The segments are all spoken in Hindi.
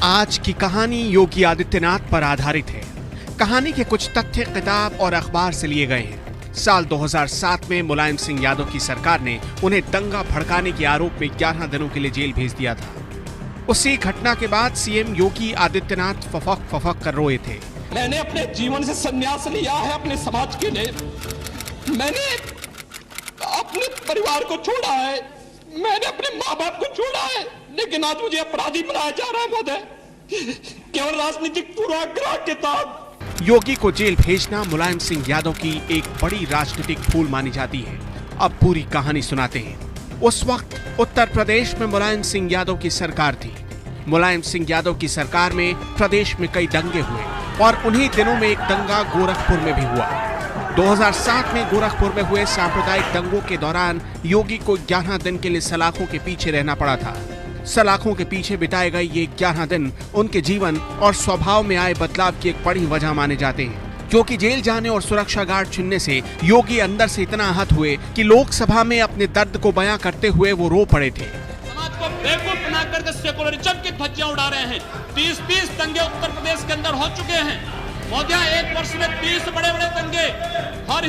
आज की कहानी योगी आदित्यनाथ पर आधारित है। कहानी के कुछ तथ्य किताब और अखबार से लिए गए हैं। साल 2007 में मुलायम सिंह यादव की सरकार ने उन्हें दंगा भड़काने के आरोप में 11 दिनों के लिए जेल भेज दिया था। उसी घटना के बाद सीएम योगी आदित्यनाथ फफक कर रोए थे। मैंने अपने जीवन से संन्यास लिया है अपने समाज के लिए। मैंने अपने परिवार को छोड़ा है, मैंने अपने माँ बाप को छोड़ा है, लेकिन आज मुझे अपराधी बनाया जा रहा है महोदय, केवल राजनीतिक पूर्वाग्रह के तहत। योगी को जेल भेजना मुलायम सिंह यादव की एक बड़ी राजनीतिक भूल मानी जाती है। अब पूरी कहानी सुनाते हैं। उस वक्त उत्तर प्रदेश में मुलायम सिंह यादव की सरकार थी। मुलायम सिंह यादव की सरकार में प्रदेश में कई दंगे हुए और उन्हीं दिनों में एक दंगा गोरखपुर में भी हुआ। 2007 में गोरखपुर में हुए सांप्रदायिक दंगों के दौरान योगी को 11 दिन के लिए सलाखों के पीछे रहना पड़ा था। सलाखों के पीछे बिताए गए ये 11 दिन उनके जीवन और स्वभाव में आए बदलाव की एक बड़ी वजह माने जाते हैं, क्योंकि जेल जाने और सुरक्षा गार्ड चुनने से योगी अंदर से इतना आहत हुए कि लोकसभा में अपने दर्द को बयां करते हुए वो रो पड़े थे। समाज को बेवकूफ बना करके सेकुलरिज्म की धज्जियां उड़ा रहे हैं। 30 दंगे उत्तर प्रदेश के अंदर हो चुके हैं। मोदी एक वर्ष में 30 बड़े दंगे, हर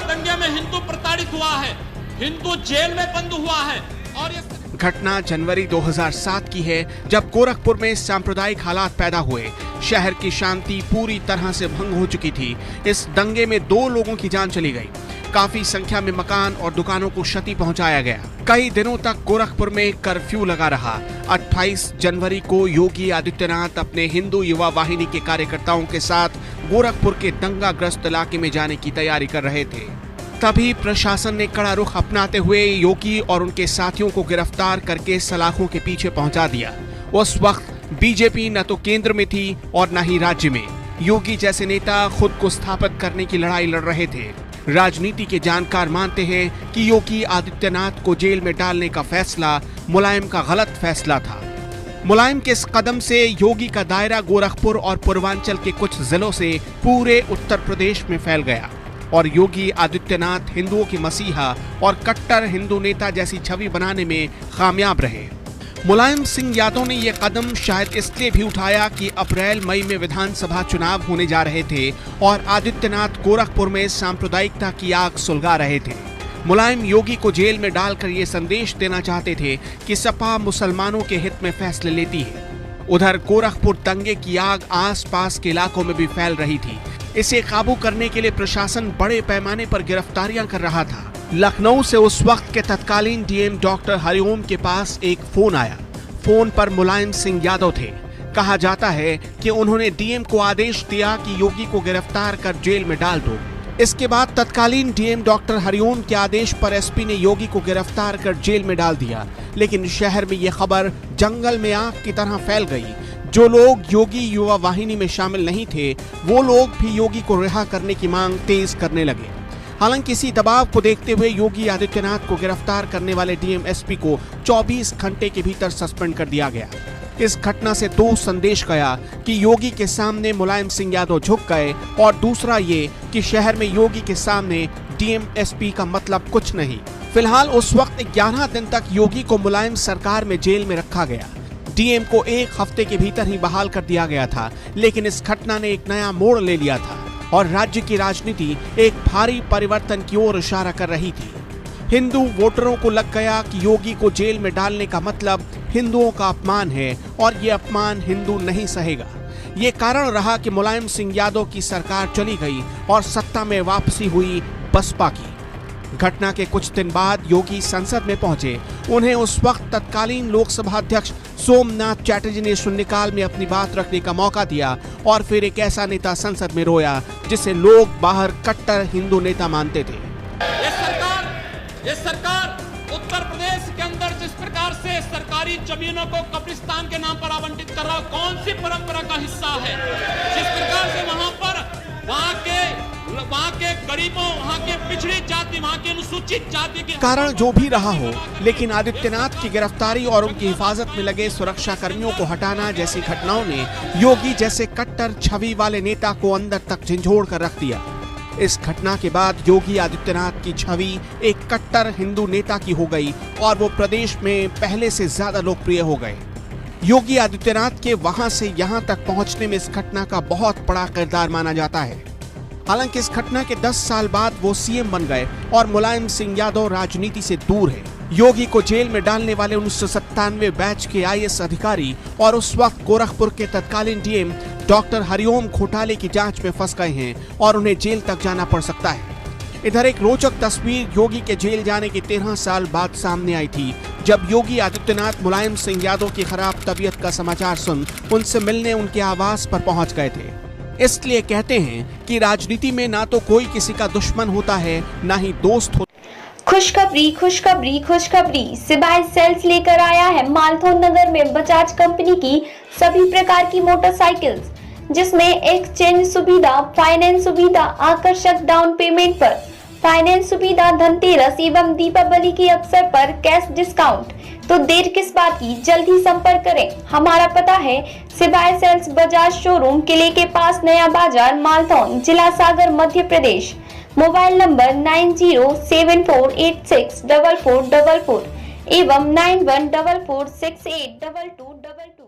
दंगे में हिंदू प्रताड़ित हुआ है, हिंदू जेल में बंद हुआ है। और ये घटना जनवरी 2007 की है, जब गोरखपुर में सांप्रदायिक हालात पैदा हुए। शहर की शांति पूरी तरह से भंग हो चुकी थी। इस दंगे में 2 लोगों की जान चली गई। काफी संख्या में मकान और दुकानों को क्षति पहुंचाया गया। कई दिनों तक गोरखपुर में कर्फ्यू लगा रहा। 28 जनवरी को योगी आदित्यनाथ अपने हिंदू युवा वाहिनी के कार्यकर्ताओं के साथ गोरखपुर के दंगाग्रस्त इलाके में जाने की तैयारी कर रहे थे। तभी प्रशासन ने कड़ा रुख अपनाते हुए योगी और उनके साथियों को गिरफ्तार करके सलाखों के पीछे पहुंचा दिया। उस वक्त बीजेपी न तो केंद्र में थी और न ही राज्य में। योगी जैसे नेता खुद को स्थापित करने की लड़ाई लड़ रहे थे। राजनीति के जानकार मानते हैं कि योगी आदित्यनाथ को जेल में डालने का फैसला मुलायम का गलत फैसला था। मुलायम के इस कदम से योगी का दायरा गोरखपुर और पूर्वांचल के कुछ जिलों से पूरे उत्तर प्रदेश में फैल गया और योगी आदित्यनाथ हिंदुओं के मसीहा और कट्टर हिंदू नेता जैसी छवि बनाने में कामयाब रहे। मुलायम सिंह यादव ने यह कदम शायद इसलिए भी उठाया कि अप्रैल मई में विधानसभा चुनाव होने जा रहे थे और आदित्यनाथ गोरखपुर में सांप्रदायिकता की आग सुलगा रहे थे। मुलायम योगी को जेल में डालकर ये संदेश देना चाहते थे कि सपा मुसलमानों के हित में फैसले लेती है। उधर गोरखपुर दंगे की आग आसपास के इलाकों में भी फैल रही थी। इसे काबू करने के लिए प्रशासन बड़े पैमाने पर गिरफ्तारियां कर रहा था। लखनऊ से उस वक्त के तत्कालीन डीएम डॉक्टर हरिओम के पास एक फोन आया। फोन पर मुलायम सिंह यादव थे। कहा जाता है कि उन्होंने डीएम को आदेश दिया कि योगी को गिरफ्तार कर जेल में डाल दो। इसके बाद तत्कालीन डीएम डॉक्टर हरिओम के आदेश पर एसपी ने योगी को गिरफ्तार कर जेल में डाल दिया। लेकिन शहर में यह खबर जंगल में आग की तरह फैल गई। जो लोग योगी युवा वाहिनी में शामिल नहीं थे, वो लोग भी योगी को रिहा करने की मांग तेज करने लगे। हालांकि इसी दबाव को देखते हुए योगी आदित्यनाथ को गिरफ्तार करने वाले डीएम एसपी को 24 घंटे के भीतर सस्पेंड कर दिया गया। इस घटना से 2 संदेश गया कि योगी के सामने मुलायम सिंह यादव झुक गए और दूसरा ये कि शहर में योगी के सामने डीएम एसपी का मतलब कुछ नहीं। फिलहाल उस वक्त 11 दिन तक योगी को मुलायम सरकार में जेल में रखा गया। डीएम को 1 हफ्ते के भीतर ही बहाल कर दिया गया था। लेकिन इस घटना ने एक नया मोड़ ले लिया था और राज्य की राजनीति एक भारी परिवर्तन की ओर इशारा कर रही थी। हिंदू वोटरों को लग गया कि योगी को जेल में डालने का मतलब हिंदुओं का अपमान है और ये अपमान हिंदू नहीं सहेगा। ये कारण रहा कि मुलायम सिंह यादव की सरकार चली गई और सत्ता में वापसी हुई बसपा की। घटना के कुछ दिन बाद योगी संसद में पहुंचे। उन्हें उस वक्त तत्कालीन लोकसभा अध्यक्ष सोमनाथ चैटर्जी ने शून्यकाल में अपनी बात रखने का मौका दिया और फिर एक ऐसा नेता संसद में रोया जिसे लोग बाहर कट्टर हिंदू नेता मानते थे। ये सरकार उत्तर प्रदेश के अंदर जिस प्रकार से सरकारी जमीनों को कब्रिस्तान के नाम पर आवंटित कर रहा, कौन सी परंपरा का हिस्सा है? जिस प्रकार से वहाँ के गरीबों, वहाँ के पिछड़ी जाति, वहाँ के अनुसूचित जाति के कारण जो भी रहा हो, लेकिन आदित्यनाथ की गिरफ्तारी और उनकी हिफाजत में लगे सुरक्षा कर्मियों को हटाना जैसी घटनाओं ने योगी जैसे कट्टर छवि वाले नेता को अंदर तक झंझोड़ कर रख दिया। इस घटना के बाद योगी आदित्यनाथ की छवि एक कट्टर हिंदू नेता की हो गई और वो प्रदेश में पहले से ज्यादा लोकप्रिय हो गए। योगी आदित्यनाथ के वहां से यहां तक पहुंचने में इस घटना का बहुत बड़ा किरदार माना जाता है। हालांकि इस घटना के 10 साल बाद वो सीएम बन गए और मुलायम सिंह यादव राजनीति से दूर है। योगी को जेल में डालने वाले 1997 बैच के आईएएस अधिकारी और उस वक्त गोरखपुर के तत्कालीन डीएम डॉक्टर हरिओम घोटाले की जांच में फंस गए हैं और उन्हें जेल तक जाना पड़ सकता है। इधर एक रोचक तस्वीर योगी के जेल जाने के 13 साल बाद सामने आई थी, जब योगी आदित्यनाथ मुलायम सिंह यादव की खराब तबीयत का समाचार सुन उनसे मिलने उनके आवास पर पहुंच गए थे। इसलिए कहते हैं कि राजनीति में ना तो कोई किसी का दुश्मन होता है, ना ही दोस्त होता। खुशखबरी खुशखबरी खुशखबरी, सिवाय सेल्स लेकर आया है मालथौन नगर में बजाज कंपनी की सभी प्रकार की मोटरसाइकिल्स, जिसमें एक्सचेंज सुविधा, फाइनेंस सुविधा, आकर्षक डाउन पेमेंट पर फाइनेंस सुविधा, धनतेरस एवं दीपावली के अवसर पर कैश डिस्काउंट। तो देर किस बात की, जल्द ही संपर्क करें। हमारा पता है सिवाय सेल्स बजाज शोरूम, किले के पास, नया बाजार, मालथौन, जिला सागर, मध्य प्रदेश। मोबाइल नंबर 9074864444 एवं 9144682222।